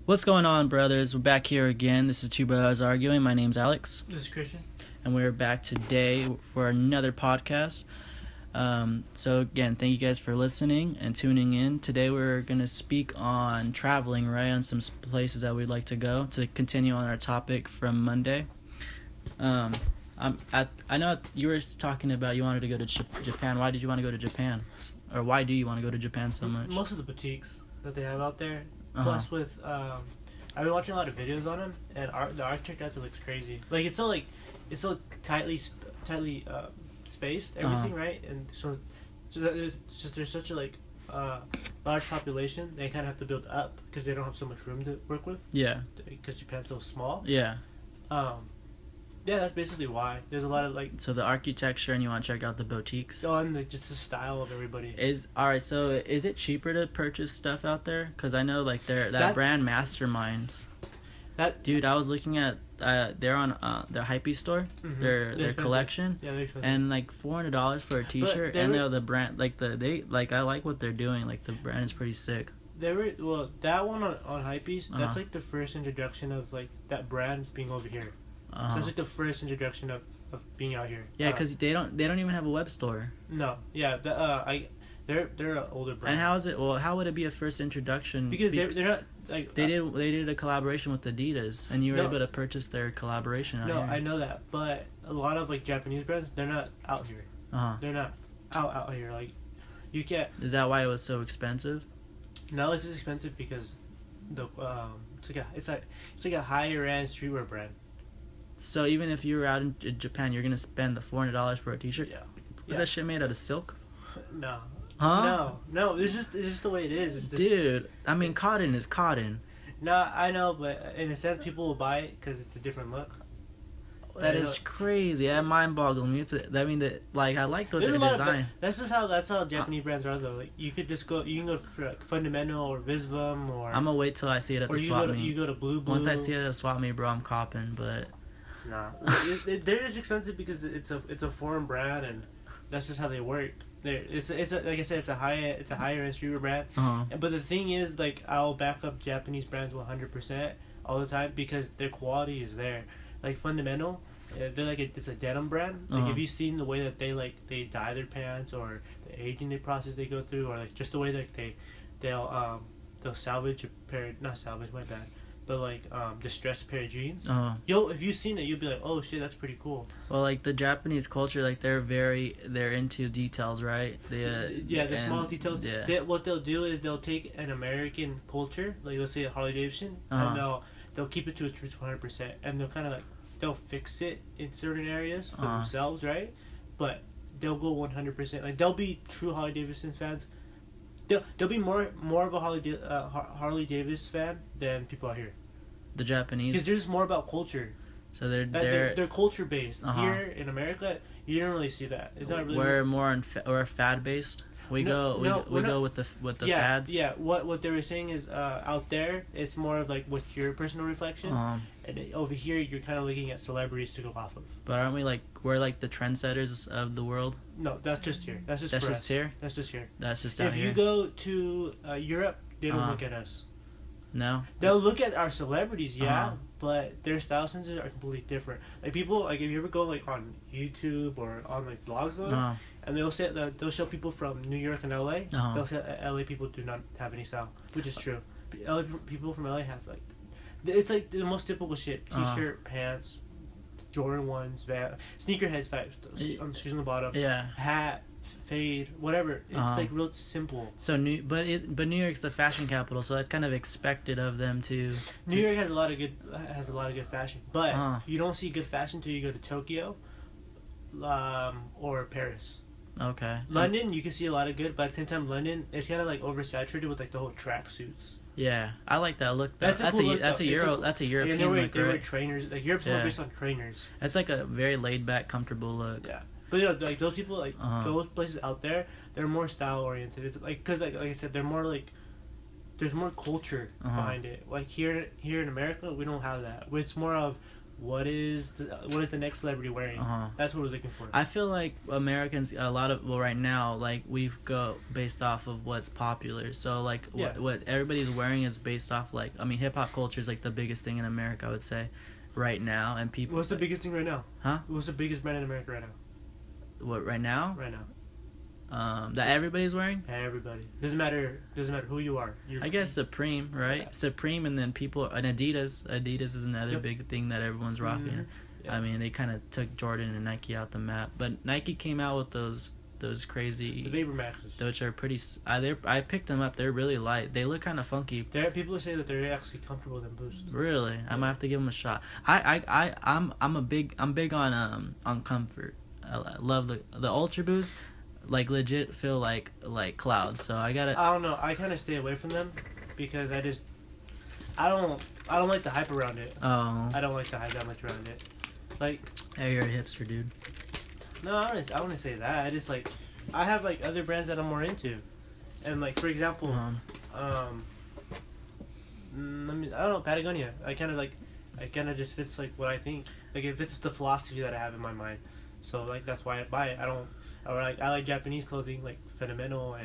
What's going on, brothers? We're back here again. This is Two Brothers Arguing. My name's Alex. This is Christian. And we're back today for another podcast. So again, thank you guys for listening and tuning in. Today we're going to speak on traveling, right? On some places that we'd like to go to continue on our topic from Monday. I know you were talking about you wanted to go to Japan. Why did you want to go to Japan? Or why do you want to go to Japan so much? Most of the boutiques that they have out there. Plus, with I've been watching a lot of videos on them, and the architecture looks crazy. Like it's so tightly spaced, everything, right? And so there's such a large population. They kind of have to build up because they don't have so much room to work with. Yeah. Because Japan's so small. Yeah. Yeah, that's basically why. There's a lot of So the architecture, and you want to check out the boutiques. So and just the style of everybody. So is it cheaper to purchase stuff out there? Because I know that brand Masterminds. Dude, I was looking at they're on their Hypebeast store, their collection. Yeah, they're expensive. And $400 for a T-shirt, and the brand I like what they're doing. Like the brand is pretty sick. That one on Hypebeast, that's the first introduction of that brand being over here. So it's the first introduction of being out here. Yeah, because they don't even have a web store. No, yeah, they're an older brand. And how is it? Well, how would it be a first introduction? Because they're not they did a collaboration with Adidas, and you were able to purchase their collaboration out here. I know that, but a lot of Japanese brands, they're not out here. They're not out here. You can't. Is that why it was so expensive? No, it's just expensive because it's like a higher end streetwear brand. So even if you were out in Japan, you're gonna spend the $400 for a T-shirt? Yeah. Was that shit made out of silk? No. Huh? No. It's just the way it is. Dude, I mean, cotton is cotton. No, I know, but in a sense, people will buy it because it's a different look. That is crazy. That mind-boggles me. I like the design. That's how Japanese brands are though. You could just go. You can go for Fundamental or Visvum or. I'm gonna wait till I see it at the swap meet. You go to Blue. Once I see it at the swap meet, bro, I'm copping. But. Nah, they're just expensive because it's a foreign brand, and that's just how they work. It's like I said, it's a higher end streetwear brand. But the thing is, I'll back up Japanese brands 100% all the time because their quality is there. Like Fundamental, they're it's a denim brand. Have you seen the way that they dye their pants, or the aging process they go through, or just the way that they'll salvage a pair, not salvage, my bad. But distress a pair of jeans. If you've seen it, you'll be like, oh shit, that's pretty cool. Well, the Japanese culture, they're into details, right? The small details. Yeah. What they'll do is they'll take an American culture, let's say a Harley Davidson, and they'll keep it to its roots 100%, and they'll kind of they'll fix it in certain areas for themselves, right? But they'll go 100%. They'll be true Harley Davidson fans. They'll be more of a Harley Davidson fan than people out here. The Japanese, because they're just more about culture. So they're culture based. Here in America, you don't really see that. It's not really. We're fad based. We go with the fads. Yeah. What they were saying is out there it's more of what's your personal reflection, and over here you're kind of looking at celebrities to go off of. But aren't we we're the trendsetters of the world? No, that's just here. That's just here. That's just here. That's just out here. If you go to Europe, they don't look at us. No. They'll look at our celebrities, but their style senses are completely different. People if you ever go on YouTube or on blogs, and they'll show people from New York and LA. They'll say LA people do not have any style, which is true. LA people from LA have it's the most typical shit: t-shirt, pants, Jordan 1s, sneakerhead types, shoes on the bottom, hat, fade, whatever. It's real simple. So but New York's the fashion capital, so that's kind of expected of them to. New York has a lot of good fashion, but you don't see good fashion until you go to Tokyo, or Paris. Okay. London, you can see a lot of good, but at the same time, London is kind of oversaturated with the whole track suits. Yeah, I like that look. That's a European look. They wear trainers. Europe's more based on trainers. It's a very laid back, comfortable look. Yeah, but those people, those places out there, they're more style oriented. It's because like I said, they're more there's more culture behind it. Here in America, we don't have that. It's more of what is the next celebrity wearing? That's what we're looking for. I feel like Americans right now, like, we go based off of what's popular. So like what everybody's wearing is based off, like, I mean, hip hop culture is like the biggest thing in America, I would say, right now. And people. What's the biggest thing right now? Huh? What's the biggest brand in America right now? What right now? Right now. That everybody's wearing? Everybody. Doesn't matter who you are. I guess Supreme, right? Yeah. Supreme, and then people, and Adidas. Adidas is another big thing that everyone's rocking. Mm-hmm. Yeah. I mean, they kind of took Jordan and Nike out the map, but Nike came out with those crazy, the Vapor Maxes, which are pretty. I picked them up. They're really light. They look kind of funky. People say that they're actually comfortable than Boost. Really, yeah. I might have to give them a shot. I'm big on comfort. I love the Ultra Boost. Like, legit feel like clouds, so I don't know, I kind of stay away from them because I don't like the hype around it. Oh, I don't like the hype that much around it. Like, hey, you're a hipster, dude. No, I wouldn't say that. I just, like, I have, like, other brands that I'm more into, and, like, for example, I don't know, Patagonia. I kind of just fits, like, what I think. Like, it fits the philosophy that I have in my mind. So, like, that's why I buy it. I like Japanese clothing, like Fundamental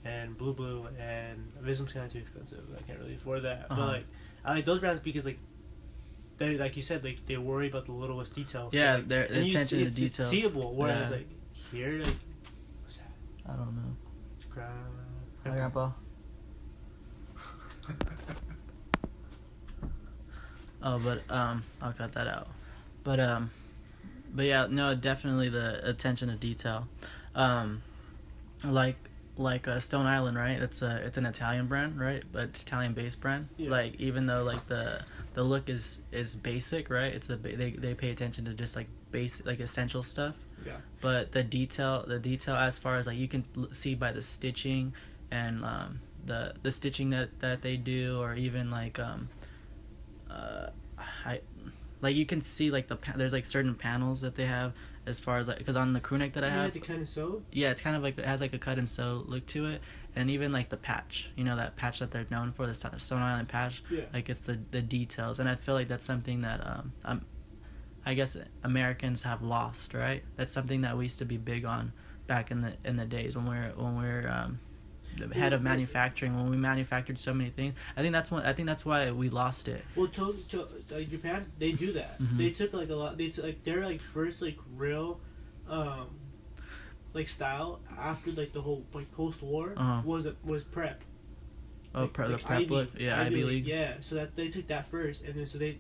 and Blue, and Vism's kind of too expensive. I can't really afford that. But, like, I like those brands because, like, they, like you said, like, they worry about the littlest details. Yeah, like, their attention to details. It's seeable. Whereas, like, here, like, what's that? I don't know. It's Hi, Grandpa. Oh, but I'll cut that out. But yeah, no, definitely the attention to detail. Like Stone Island, right? It's an Italian brand, right? But it's Italian-based brand. Yeah. Like, even though, like, the look is basic, right? They pay attention to just, like, basic, like, essential stuff. Yeah. But the detail as far as, like, you can see by the stitching and the stitching that they do, or even like like, you can see, like, there's, like, certain panels that they have as far as, like, because on the crew neck that I have, the cut and sew. Yeah, it's kind of like, it has, like, a cut and sew look to it, and even, like, the patch, that patch that they're known for, the Stone Island patch. Yeah. Like, it's the details, and I feel like that's something that I guess Americans have lost, right? That's something that we used to be big on back in the days when we're the head of manufacturing, when we manufactured so many things. I think that's why we lost it. Well, like, Japan, they do that. Mm-hmm. They took, like, a lot. They took, like, their, like, first, like, real, like, style after, like, the whole, like, post-war was prep. Oh, like, the prep look, yeah, Ivy League. Yeah, so that they took that first, and then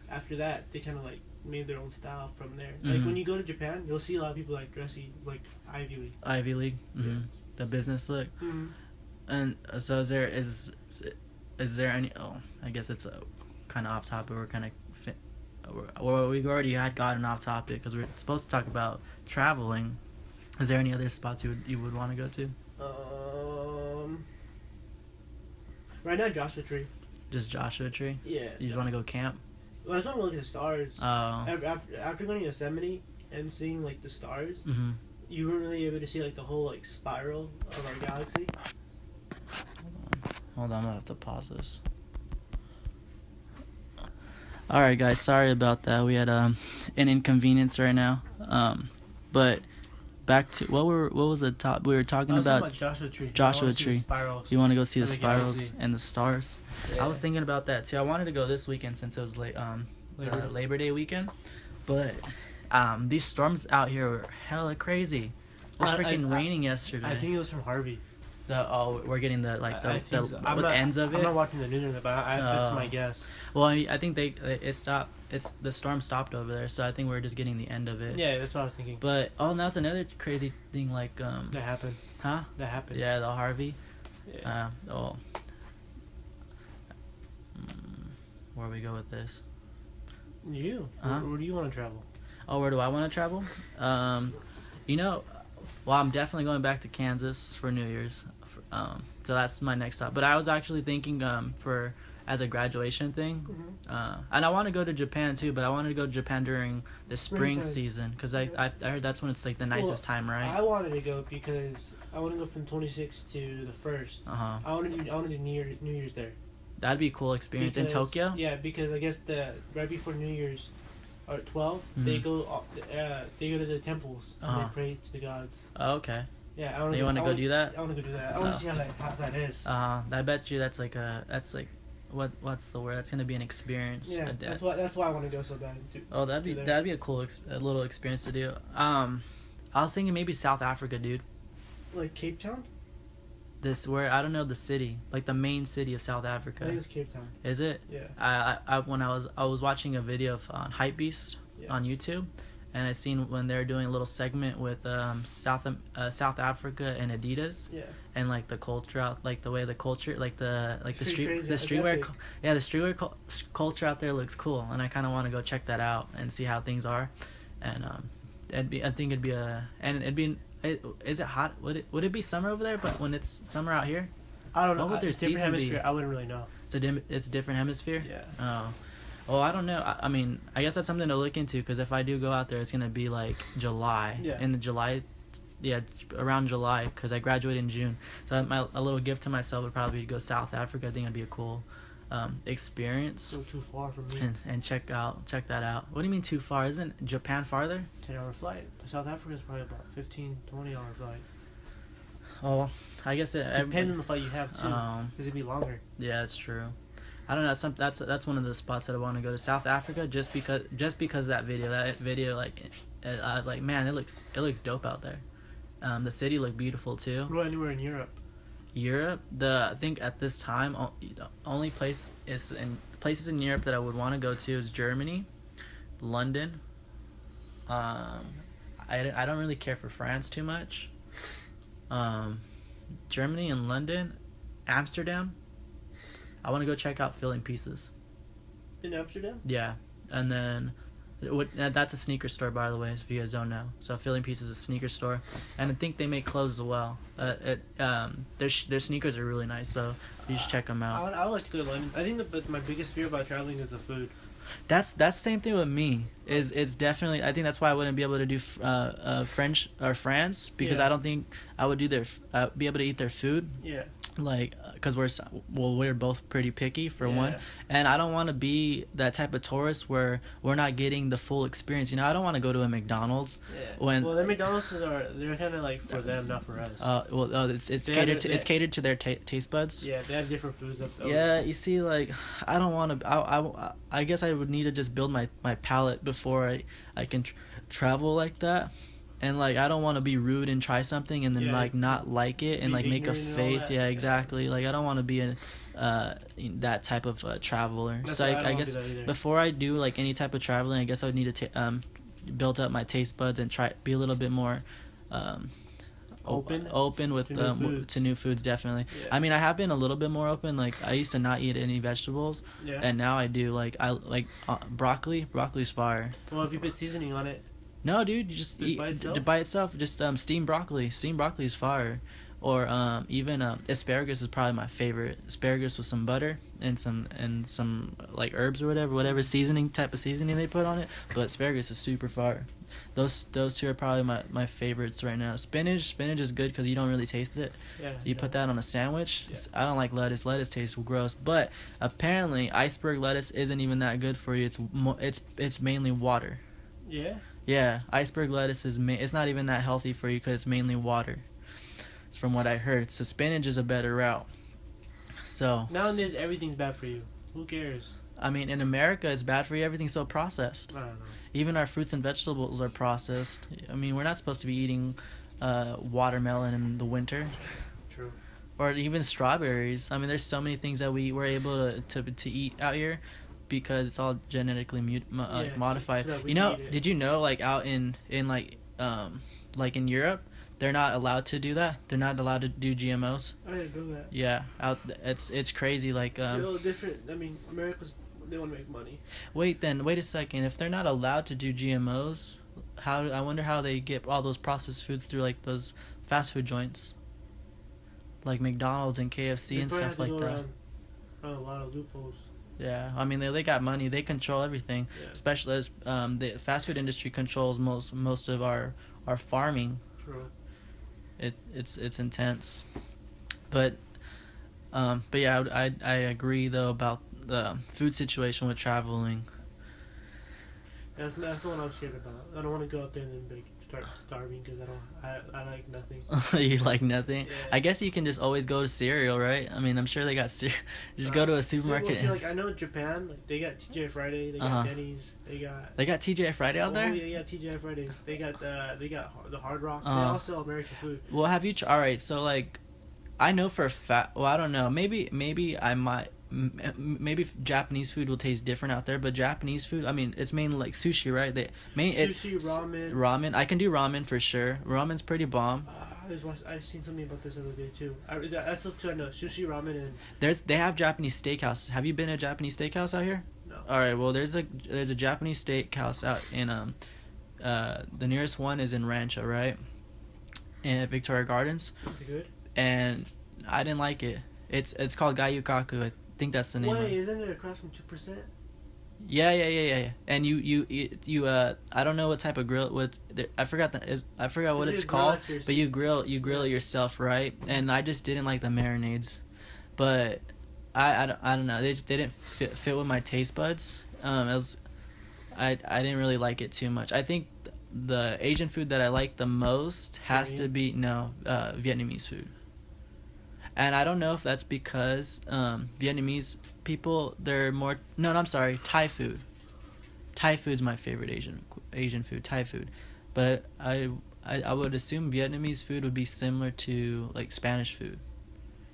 after that they kind of, like, made their own style from there. Mm-hmm. Like, when you go to Japan, you'll see a lot of people, like, dressing like Ivy League. Ivy League. Mm-hmm. Yeah. The business look. Mm-hmm. And so is there any? Oh, I guess it's kind of off topic. We're kind of we already had gotten off topic because we're supposed to talk about traveling. Is there any other spots you would want to go to? Right now, Joshua Tree. Just Joshua Tree? Yeah. You just want to go camp? Well, I just want to look at the stars. Oh. After going to Yosemite and seeing, like, the stars. Mm-hmm. You weren't really able to see, like, the whole, like, spiral of our galaxy. Hold on, I'm gonna have to pause this. Alright, guys, sorry about that. We had an inconvenience right now. But back to what was the top? We were talking about Joshua Tree. Joshua Tree. You want to go see the spirals and the stars? Yeah. I was thinking about that too. I wanted to go this weekend since it was Labor Day weekend, but these storms out here were hella crazy. It was freaking raining yesterday. I think it was from Harvey. We're getting the ends of it. I'm not watching the news, but that's my guess. Well, I think it stopped. The storm stopped over there, so I think we're just getting the end of it. Yeah, that's what I was thinking. But now it's another crazy thing, like that happened. Huh? That happened. Yeah, the Harvey. Yeah. Where we go with this? You. Where do you want to travel? Oh, where do I want to travel? Well, I'm definitely going back to Kansas for New Year's. So that's my next stop. But I was actually thinking as a graduation thing. Mm-hmm. And I want to go to Japan too, but I wanted to go to Japan during the spring season because I heard that's when it's like the nicest time, right? I wanted to go because I want to go from 26th to the 1st. Uh-huh. I want to do New Year's there. That'd be a cool experience in Tokyo. Yeah, because I guess right before New Year's, or 12, they go to the temples and they pray to the gods. Oh, okay. Yeah, you want to go do that? I want to go do that. I want to see how that is. I bet you that's like what's the word? That's gonna be an experience. Yeah, that's why I want to go so bad. That'd be a cool a little experience to do. I was thinking maybe South Africa, dude. Like Cape Town. I don't know the city, like the main city of South Africa. I think it's Cape Town. Is it? Yeah. When I was watching a video of on Hypebeast on YouTube, and I seen when they're doing a little segment with South Africa and Adidas. Yeah. And like the culture out, like the way the culture, like the streetwear. The streetwear culture out there looks cool, and I kind of want to go check that out and see how things are, and is it hot? Would it be summer over there? But when it's summer out here, I don't know. What would their different hemisphere? I wouldn't really know. It's a different hemisphere. Yeah. Oh. Well, I don't know. I mean, I guess that's something to look into, because if I do go out there, it's gonna be like July. Yeah. In the July, around July, because I graduated in June. So a little gift to myself would probably be to go South Africa. I think it'd be a cool experience. So too far from me. And check that out. What do you mean too far? Isn't Japan farther? 10-hour flight. South Africa is probably about 15-20-hour flight. Oh, I guess it depends on the flight you have too. Because it'd be longer. Yeah, that's true. I don't know. That's one of the spots that I want to go to, South Africa, just because of that video. Like, I was like, man, it looks dope out there. The city looked beautiful too. What about anywhere in Europe? I think at this time, the only places in Europe that I would want to go to is Germany, London. I don't really care for France too much. Germany and London, Amsterdam. I want to go check out Filling Pieces. In Amsterdam? Yeah, and then that's a sneaker store, by the way, if you guys don't know. So Filling Pieces is a sneaker store, and I think they make clothes as well. Their sneakers are really nice, so you should check them out. I would like to go to London. I think my biggest fear about traveling is the food. That's the same thing with me. It's definitely, I think that's why I wouldn't be able to do French or France, because I don't think I would be able to eat their food. Yeah. Like, because we're both pretty picky for one, and I don't want to be that type of tourist where we're not getting the full experience. I don't want to go to a McDonald's. Yeah. Well, their McDonald's they're kind of like for them, not for us. It's catered to their taste buds. Yeah, they have different foods. Yeah, you see, like, I don't want to. I guess I would need to just build my palate before I can travel like that. And, like, I don't want to be rude and try something and then, like, not like it and, like, make a face. Yeah, exactly. Like, I don't want to be that type of traveler. So I guess before I do, like, any type of traveling, I guess I would need to build up my taste buds and be a little bit more open with to new foods, definitely. Yeah. I mean, I have been a little bit more open. Like, I used to not eat any vegetables, and now I do. Like, I like broccoli. Broccoli's fire. Well, if you put seasoning on it. No, dude, you just eat by itself. Just steamed broccoli. Steamed broccoli is fire. Or even asparagus is probably my favorite. Asparagus with some butter and some like herbs or whatever type of seasoning they put on it. But asparagus is super fire. Those two are probably my favorites right now. Spinach is good because you don't really taste it. Yeah. You put that on a sandwich. Yeah. I don't like lettuce. Lettuce tastes gross. But apparently iceberg lettuce isn't even that good for you. It's mainly water. Yeah. Yeah, iceberg lettuce it's not even that healthy for you because it's mainly water. It's from what I heard. So spinach is a better route. So nowadays everything's bad for you. Who cares? I mean, in America, it's bad for you. Everything's so processed. I don't know. Even our fruits and vegetables are processed. I mean, we're not supposed to be eating watermelon in the winter. True. Or even strawberries. I mean, there's so many things that we were able to eat out here, because it's all genetically modified. So did you know, like, out in like in Europe, they're not allowed to do that. They're not allowed to do GMOs. I didn't know that. Yeah, it's crazy. Like, they're a little different. I mean, they want to make money. Wait a second. If they're not allowed to do GMOs, I wonder how they get all those processed foods through, like, those fast food joints, like McDonald's and KFC and stuff like that. A lot of loopholes. Yeah, I mean, they got money. They control everything. Yeah. Especially as the fast food industry controls most of our farming. True. It's intense, but But yeah, I agree though about the food situation with traveling. That's the one I'm scared about. I don't want to go up there and then start starving because I like nothing. You like nothing? Yeah. I guess you can just always go to cereal, right? I mean, I'm sure they got cereal. Just go to a supermarket. See, like I know Japan, like they got TGI Friday, they got Denny's, they got TGI Friday out there. Yeah, TGI Fridays. They got the Hard Rock. They also American food. Well, have you? All right, so like, I know for a fact. Well, I don't know. Maybe I might. Maybe Japanese food will taste different out there, but Japanese food, I mean, it's mainly like sushi, right? Sushi, ramen. Ramen, I can do ramen for sure. Ramen's pretty bomb. I've seen something about this the other day too. That's what I know. Sushi, ramen, and they have Japanese steakhouse. Have you been to a Japanese steakhouse out here? No. All right, well, there's a Japanese steakhouse out in the nearest one is in Rancho, right? In Victoria Gardens. Is it good? And I didn't like it. It's called Gayukaku. I think that's the name. Wait, isn't it across from 2%? Yeah. And you I don't know what type of grill I forgot what it's called, but you grill it yourself, right? And I just didn't like the marinades, but I don't know, they just didn't fit with my taste buds. I didn't really like it too much. I think the Asian food that I like the most has to be Vietnamese food. And I don't know if that's because Vietnamese people, they're more... No, I'm sorry, Thai food. Thai food's my favorite Asian food, Thai food. But I would assume Vietnamese food would be similar to like Spanish food.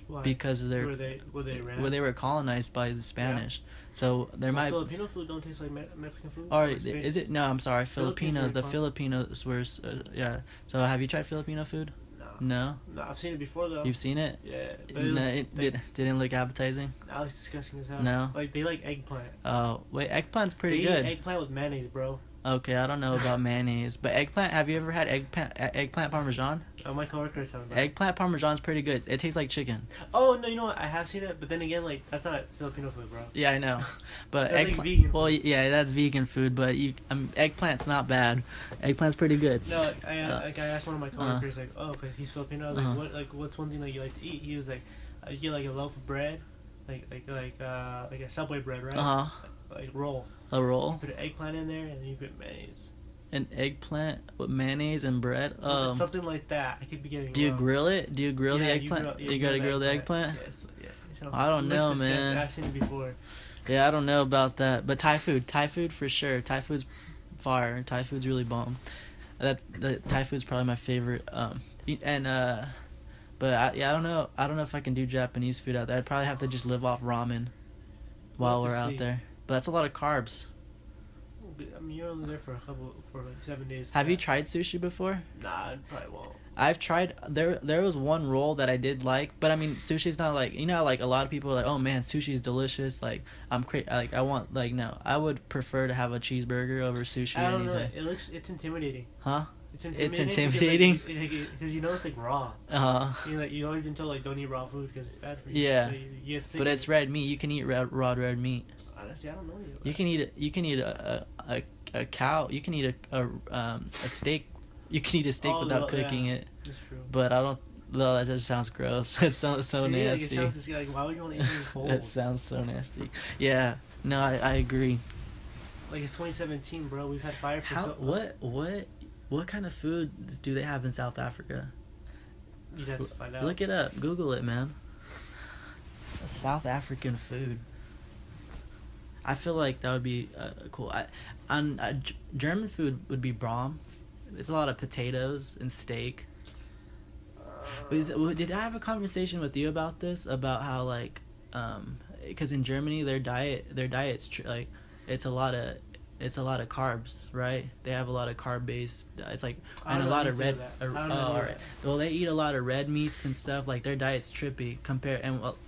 Why? Because were they were colonized by the Spanish. Yeah. So Filipino food don't taste like Mexican food? Or is it? No, I'm sorry, Filipinos. The Filipinos were... yeah. So have you tried Filipino food? No, I've seen it before though. You've seen it? Yeah. It didn't look appetizing. No, it's disgusting as hell. No. Like they like eggplant. Oh wait, eggplant's pretty good. Eggplant with mayonnaise, bro. Okay, I don't know about mayonnaise, but eggplant. Have you ever had eggplant parmesan? Oh, my coworker said that. Eggplant parmesan's pretty good. It tastes like chicken. Oh no, you know what? I have seen it, but then again, like that's not Filipino food, bro. Yeah, I know, but eggplant. Like vegan food. Well, yeah, that's vegan food, but eggplant's not bad. Eggplant's pretty good. No, I asked one of my coworkers like, oh, cause he's Filipino. I was like, what's one thing that you like to eat? He was like, you get like a loaf of bread, like a Subway bread, right? Like roll. A roll. Put an eggplant in there, and then you put mayonnaise. An eggplant with mayonnaise and bread. Something like that. I could be getting. Do you grill it? Do you grill the eggplant? You gotta grill the eggplant. Yeah. I don't know, man. I've seen it before. Yeah, I don't know about that, but Thai food for sure. Thai food's fire. Thai food's really bomb. Thai food's probably my favorite. But I don't know. I don't know if I can do Japanese food out there. I'd probably have to just live off ramen while we're out there. But that's a lot of carbs. I mean, you're only there for like 7 days. Have you tried sushi before? Nah, I probably won't. I've tried. There was one roll that I did like, but I mean, sushi's not like, you know, like a lot of people are like, oh man, sushi's delicious. Like I want, like, no, I would prefer to have a cheeseburger over sushi. I don't know. It's intimidating. Huh? It's intimidating because you know it's like raw. You always been told like don't eat raw food because it's bad for you. Yeah. You get sick. But it's red meat. You can eat raw red meat. Honestly, I don't know you. You can eat a cow. You can eat a steak. You can eat a steak without cooking it. That's true. But I don't. No, that just sounds gross. It sounds so nasty. Like, why would you want to eat anything cold? It sounds so nasty. Yeah. No, I agree. Like it's 2017, bro. We've had fire for What kind of food do they have in South Africa? You'd have to find out. Look it up. Google it, man. South African food. I feel like that would be cool. German food would be bomb. It's a lot of potatoes and steak. Did I have a conversation with you about this? About how like, because in Germany their diet's like, it's a lot of carbs, right? They have a lot of carb based. It's like, and a lot of red. Alright. Well, they eat a lot of red meats and stuff. Like their diet's trippy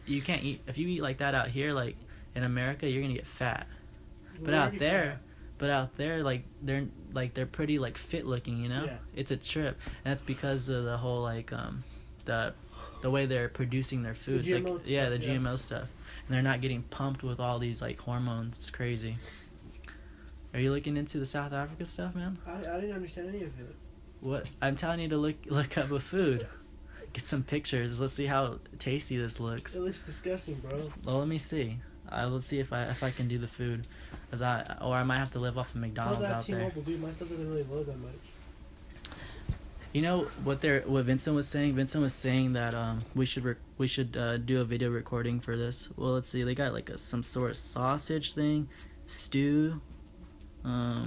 you can't eat if you eat like that out here. Like in America, you're gonna get fat. But out there, like they're pretty like fit looking, you know. Yeah. It's a trip, and that's because of the whole like the way they're producing their foods. The GMO stuff, and they're not getting pumped with all these like hormones. It's crazy. Are you looking into the South Africa stuff, man? I didn't understand any of it. What? I'm telling you to look up a food. get some pictures. Let's see how tasty this looks. It looks disgusting, bro. Well, let me see. Let's see if I can do the food, I might have to live off of McDonald's out there. T-Mobile, dude? My stuff doesn't really load that much. You know what Vincent was saying? Vincent was saying that we should do a video recording for this. Well, let's see. They got like some sort of sausage thing, stew, a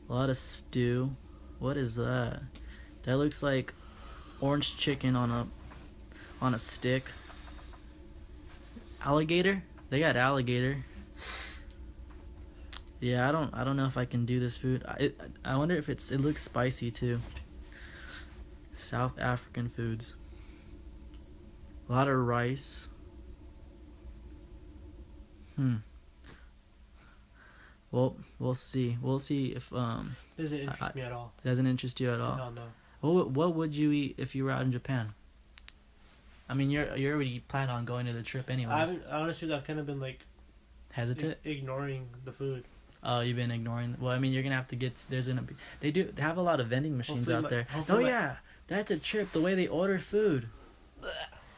lot of stew. What is that? That looks like orange chicken on a stick. Alligator? They got alligator. Yeah, I don't know if I can do this food. I wonder if it looks spicy too. South African foods. A lot of rice. Well, we'll see. We'll see if Doesn't interest me at all. It doesn't interest you at all. Hell no. What would you eat if you were out in Japan? I mean, you're already planning on going to the trip anyway. Honestly, I've kind of been like hesitant, ignoring the food. Oh, you've been ignoring. Well, I mean, you're gonna have to get. They have a lot of vending machines out there. Oh yeah, that's a trip. The way they order food.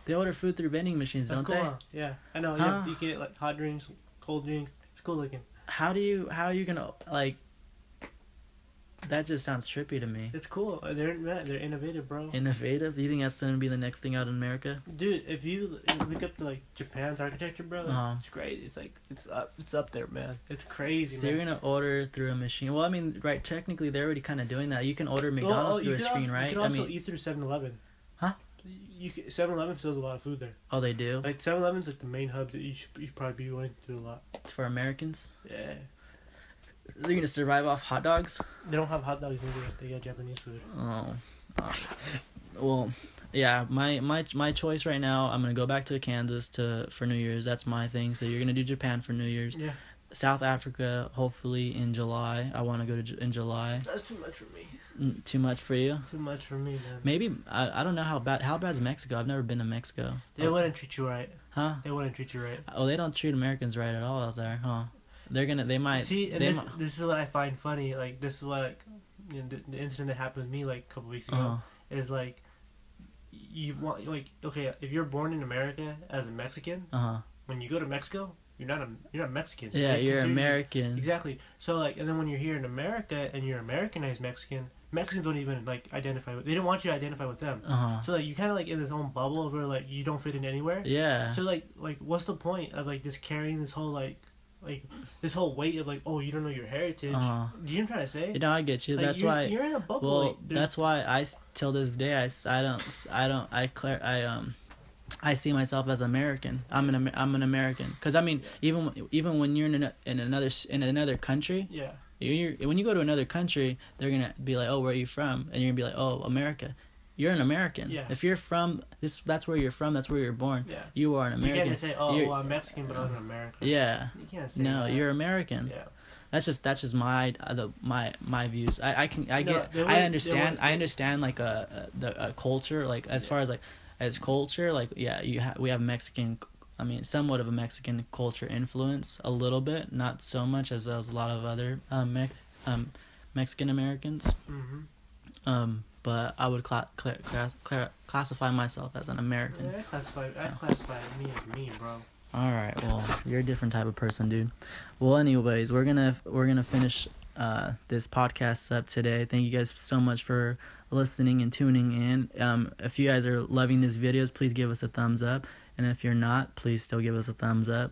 They order food through vending machines, don't they? Yeah, I know. Huh? Yeah, you get like hot drinks, cold drinks. It's cool looking. How are you gonna like? That just sounds trippy to me. It's cool. They're innovative, bro. Innovative? You think that's gonna be the next thing out in America? Dude, if you look up to like Japan's architecture, bro, it's great. It's like it's up there, man. It's crazy. So you're gonna order through a machine? Well, I mean, right? Technically, they're already kind of doing that. You can order McDonald's through a screen, right? You can also eat through 7-Eleven. Huh? 7-Eleven sells a lot of food there. Oh, they do. Like 7-Eleven's like the main hub that you probably be going to do a lot. For Americans? Yeah. They're gonna survive off hot dogs? They don't have hot dogs anymore. They got Japanese food. Oh. Well, yeah. My choice right now. I'm gonna go back to Kansas for New Year's. That's my thing. So you're gonna do Japan for New Year's. Yeah. South Africa, hopefully in July. I want to go in July. That's too much for me. Too much for you? Too much for me, man. Maybe I don't know how bad's Mexico. I've never been to Mexico. They wouldn't treat you right. Huh? They wouldn't treat you right. Oh, they don't treat Americans right at all out there, huh? They might see. And this is what I find funny. Like this is what the incident that happened to me like a couple weeks ago is like you want like okay if you're born in America as a Mexican when you go to Mexico you're not Mexican. Yeah, you're American. Exactly. So like and then when you're here in America and you're Americanized Mexican, Mexicans don't even like identify with. They don't want you to identify with them. So like you kind of like in this own bubble where like you don't fit in anywhere. Yeah. So like what's the point of like just carrying this whole like this whole weight of like, oh, you don't know your heritage. Do you know what I'm trying to say? No, I get you. Like, that's why you're in a bubble. Well, like, that's why I till this day I see myself as American. I'm an American because I mean even when you're in another country. Yeah. When you go to another country, they're gonna be like, oh, where are you from? And you're gonna be like, oh, America. You're an American. Yeah. If you're from that's where you're from. That's where you're born. Yeah. You are an American. You can't say, oh, well, I'm Mexican, but I'm an American. Yeah. You can't say no, that. you're American. Yeah. That's just my views. I understand like the culture like as far as like as culture like yeah we have Mexican. I mean, somewhat of a Mexican culture influence, a little bit, not so much as a lot of other Mexican Americans. Mm-hmm. But I would classify myself as an American. Yeah, I classify me as me, bro. All right, well, you're a different type of person, dude. Well, anyways, we're gonna finish this podcast up today. Thank you guys so much for listening and tuning in. If you guys are loving these videos, please give us a thumbs up. And if you're not, please still give us a thumbs up.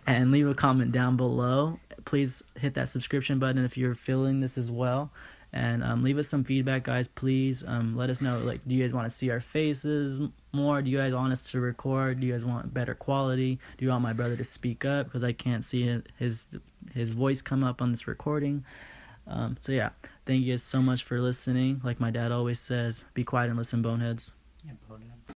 And leave a comment down below. Please hit that subscription button if you're feeling this as well. And leave us some feedback, guys, please. Let us know, like, do you guys want to see our faces more? Do you guys want us to record? Do you guys want better quality? Do you want my brother to speak up? Because I can't see his voice come up on this recording. So, yeah. Thank you guys so much for listening. Like my dad always says, be quiet and listen, boneheads. Yeah, bonehead.